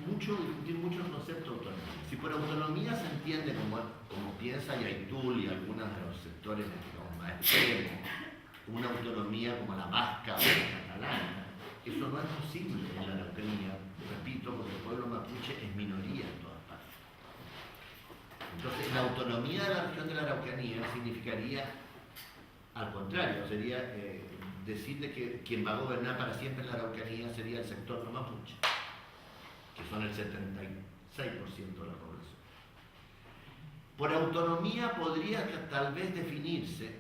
mucho, discutir mucho el concepto de autonomía. Si por autonomía se entiende como piensa Yaitul y algunos de los sectores, digamos, más extremos, una autonomía como la vasca o la catalana, eso no es posible en la Araucanía, repito, porque el pueblo mapuche es minoría en todas partes. Entonces, la autonomía de la región de la Araucanía significaría, al contrario, sería decirle que quien va a gobernar para siempre en la Araucanía sería el sector no mapuche, que son el 76% de la población. Por autonomía podría tal vez definirse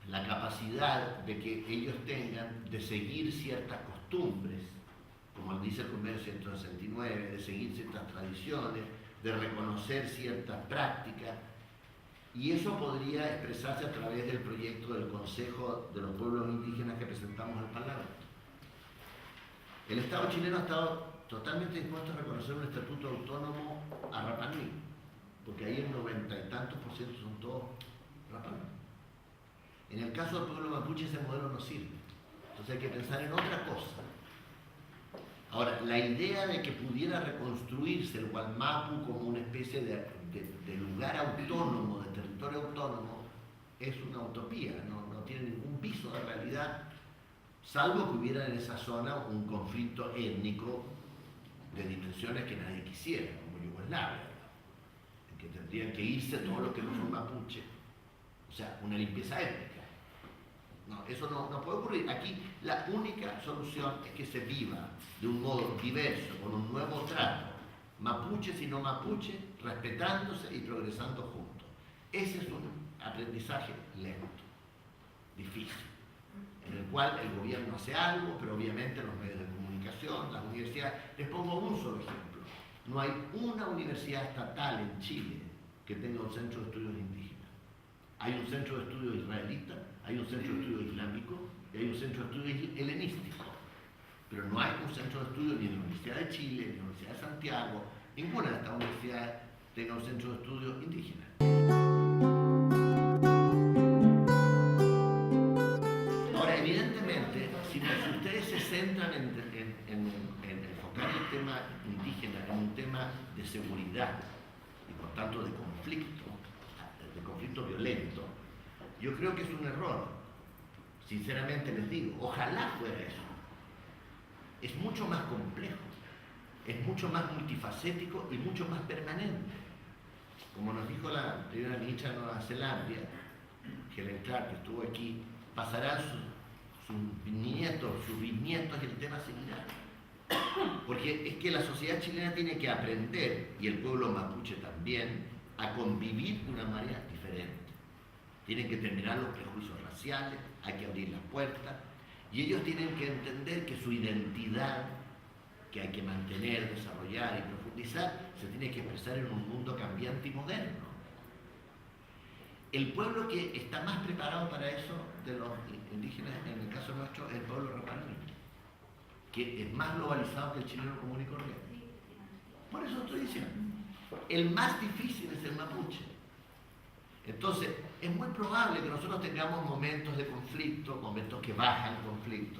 la capacidad de que ellos tengan de seguir ciertas costumbres, como dice el Convenio 169, de seguir ciertas tradiciones, de reconocer ciertas prácticas, y eso podría expresarse a través del proyecto del Consejo de los Pueblos Indígenas que presentamos al Parlamento. El Estado chileno ha estado totalmente dispuesto a reconocer un estatuto autónomo a Rapa Nui, porque ahí el 90 y tantos % son todos Rapa Nui. En el caso del pueblo mapuche ese modelo no sirve, entonces hay que pensar en otra cosa. Ahora, la idea de que pudiera reconstruirse el Wallmapu como una especie de lugar autónomo, de territorio autónomo, es una utopía, no tiene ningún piso de realidad, salvo que hubiera en esa zona un conflicto étnico de dimensiones que nadie quisiera, como Yugoslavia, en que tendrían que irse todos los que no son mapuche, o sea, una limpieza étnica. No, eso no puede ocurrir. Aquí la única solución es que se viva de un modo diverso, con un nuevo trato, mapuches y no mapuches, respetándose y progresando juntos. Ese es un aprendizaje lento, difícil, en el cual el gobierno hace algo, pero obviamente los medios de comunicación, las universidades. Les pongo un solo ejemplo. No hay una universidad estatal en Chile que tenga un centro de estudios indígenas. Hay un centro de estudios israelita, hay un centro de estudios islámico y hay un centro de estudios helenístico. Pero no hay un centro de estudios ni en la Universidad de Chile, ni en la Universidad de Santiago, ninguna de estas universidades tenga un centro de estudios indígena. Ahora, evidentemente, si ustedes se centran en enfocar el tema indígena en un tema de seguridad y por tanto de conflicto violento, yo creo que es un error. Sinceramente les digo, ojalá fuera eso. Es mucho más complejo, es mucho más multifacético y mucho más permanente. Como nos dijo la primera ministra de Nueva Zelanda, Helen Clark, que estuvo aquí, pasarán sus nietos, sus bisnietos y el tema seguirá. Porque es que la sociedad chilena tiene que aprender, y el pueblo mapuche también, a convivir de una manera diferente. Tienen que terminar los prejuicios raciales, hay que abrir las puertas, y ellos tienen que entender que su identidad, que hay que mantener, desarrollar y profundizar, se tiene que expresar en un mundo cambiante y moderno. El pueblo que está más preparado para eso de los indígenas, en el caso nuestro, es el pueblo Rapa Nui, que es más globalizado que el chileno común y corriente. Por eso estoy diciendo, el más difícil es el mapuche. Entonces, es muy probable que nosotros tengamos momentos de conflicto, momentos que bajan conflicto.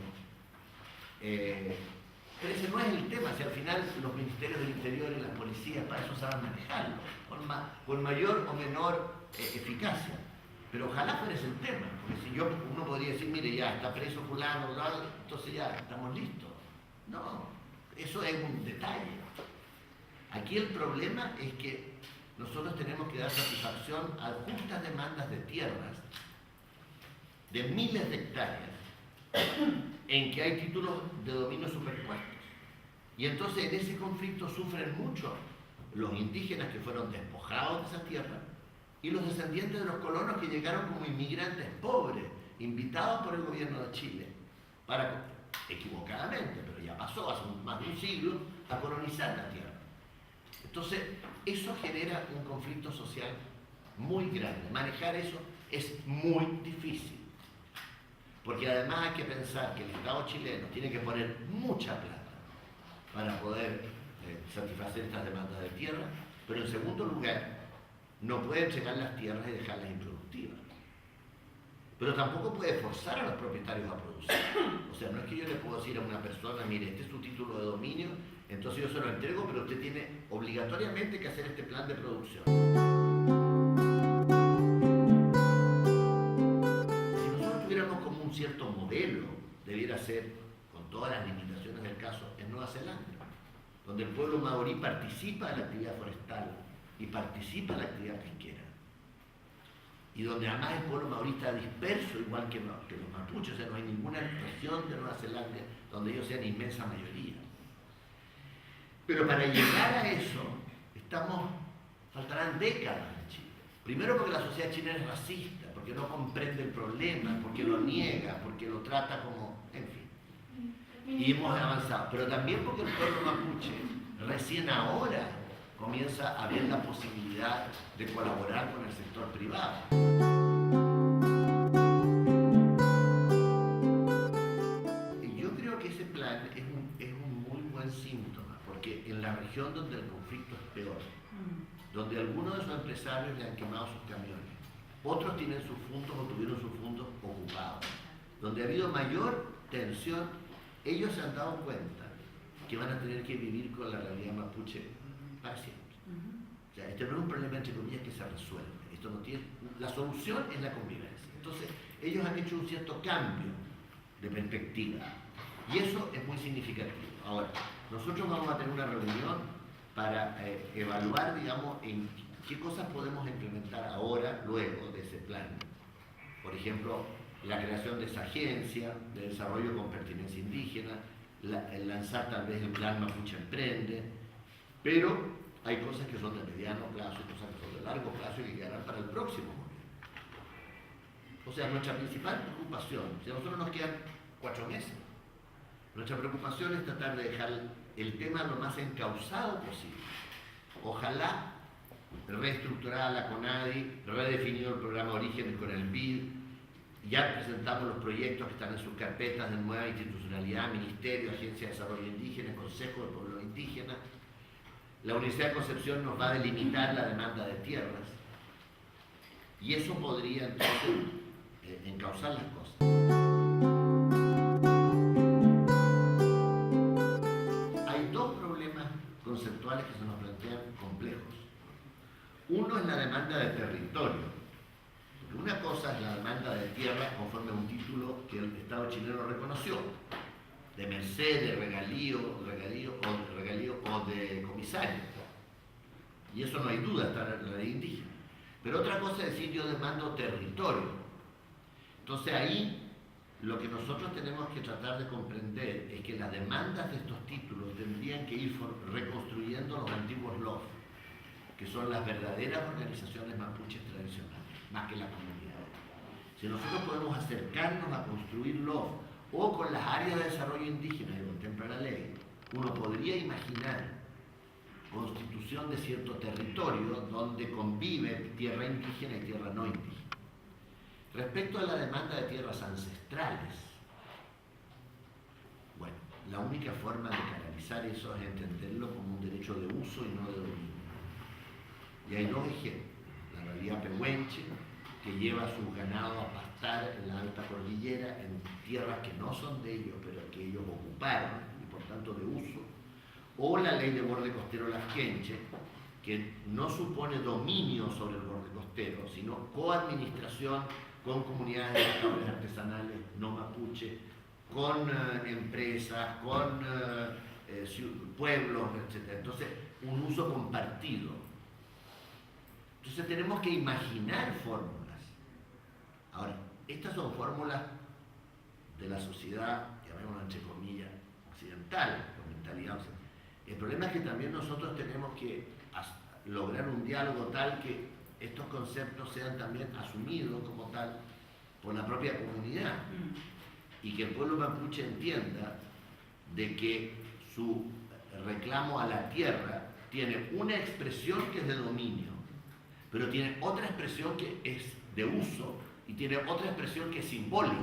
Pero ese no es el tema, si al final los ministerios del interior y las policías para eso saben manejarlo, con mayor o menor eficacia. Pero ojalá fuera ese el tema, porque si uno podría decir, mire, ya está preso fulano, entonces ya estamos listos. No, eso es un detalle. Aquí el problema es que nosotros tenemos que dar satisfacción a justas demandas de tierras, de miles de hectáreas, en que hay títulos de dominio superpuestos. Y entonces en ese conflicto sufren mucho los indígenas que fueron despojados de esa tierra y los descendientes de los colonos que llegaron como inmigrantes pobres, invitados por el gobierno de Chile, para, equivocadamente, pero ya pasó hace más de un siglo, a colonizar la tierra. Entonces, eso genera un conflicto social muy grande. Manejar eso es muy difícil. Porque además hay que pensar que el Estado chileno tiene que poner mucha plata para poder satisfacer estas demandas de tierra, pero en segundo lugar, no puede entregar las tierras y dejarlas improductivas. pero tampoco puede forzar a los propietarios a producir. O sea, no es que yo le puedo decir a una persona, mire, este es su título de dominio, entonces yo se lo entrego, pero usted tiene obligatoriamente que hacer este plan de producción. Si nosotros tuviéramos como un cierto modelo, debiera ser, con todas las limitaciones del caso, en Nueva Zelanda, donde el pueblo maorí participa de la actividad forestal y participa de la actividad pesquera. Y donde además el pueblo maorí está disperso igual que los mapuches, o sea, no hay ninguna región de Nueva Zelanda donde ellos sean inmensa mayoría. Pero para llegar a eso, faltarán décadas en Chile. Primero porque la sociedad chilena es racista, porque no comprende el problema, porque lo niega, porque lo trata como, en fin. Y hemos avanzado. Pero también porque el pueblo mapuche recién ahora comienza a ver la posibilidad de colaborar con el sector privado. Y yo creo que ese plan es un muy buen síntoma, porque en la región donde el conflicto es peor, donde algunos de sus empresarios le han quemado sus camiones, otros tienen sus fondos o tuvieron sus fondos ocupados, donde ha habido mayor tensión, ellos se han dado cuenta que van a tener que vivir con la realidad mapuche para siempre. O sea, este no es un problema entre comillas que se resuelve. Esto no tiene, la solución es la convivencia. Entonces, ellos han hecho un cierto cambio de perspectiva. Y eso es muy significativo. Ahora, nosotros vamos a tener una reunión para evaluar, digamos, en qué cosas podemos implementar ahora, luego de ese plan. Por ejemplo, la creación de esa agencia de desarrollo con pertinencia indígena, lanzar tal vez el plan Mapuche Emprende, pero hay cosas que son de mediano plazo y cosas que son de largo plazo y que quedarán para el próximo gobierno. O sea, nuestra principal preocupación, si a nosotros nos quedan 4 meses, nuestra preocupación es tratar de dejar el tema lo más encauzado posible. Ojalá reestructurada la CONADI, redefinido el programa Orígenes con el BID, ya presentamos los proyectos que están en sus carpetas de nueva institucionalidad, Ministerio, Agencia de Desarrollo Indígena, Consejo de Pueblos Indígenas. La Universidad de Concepción nos va a delimitar la demanda de tierras y eso podría entonces encauzar las cosas. Hay 2 problemas conceptuales que se nos plantean complejos. Uno es la demanda de territorio. Porque una cosa es la demanda de tierra conforme a un título que el Estado chileno reconoció, de merced, de regalío o de comisario. Y eso no hay duda, está en la ley indígena. Pero otra cosa es decir, yo demando territorio. Entonces ahí lo que nosotros tenemos que tratar de comprender es que las demandas de estos títulos tendrían que ir reconstruyendo los antiguos LOF, que son las verdaderas organizaciones mapuches tradicionales, más que las comunidades. Si nosotros podemos acercarnos a construir LOF o con las áreas de desarrollo indígena que contempla la ley, uno podría imaginar constitución de cierto territorio donde convive tierra indígena y tierra no indígena. Respecto a la demanda de tierras ancestrales, bueno, la única forma de canalizar eso es entenderlo como un derecho de uso y no de dominio. Y hay 2 ejemplos. La realidad pehuenche, que lleva a sus ganados a pastar en la alta cordillera, en tierras que no son de ellos, pero que ellos ocuparon, y por tanto de uso, o la ley de borde costero Lasquenche, que no supone dominio sobre el borde costero, sino coadministración con comunidades de pescadores artesanales no mapuche, con empresas, con pueblos, etc. Entonces, un uso compartido. Entonces tenemos que imaginar fórmulas. Ahora, estas son fórmulas de la sociedad, llamémoslo entre comillas, occidental, con mentalidad occidental. El problema es que también nosotros tenemos que lograr un diálogo tal que estos conceptos sean también asumidos como tal por la propia comunidad y que el pueblo mapuche entienda de que su reclamo a la tierra tiene una expresión que es de dominio, pero tiene otra expresión que es de uso y tiene otra expresión que es simbólica.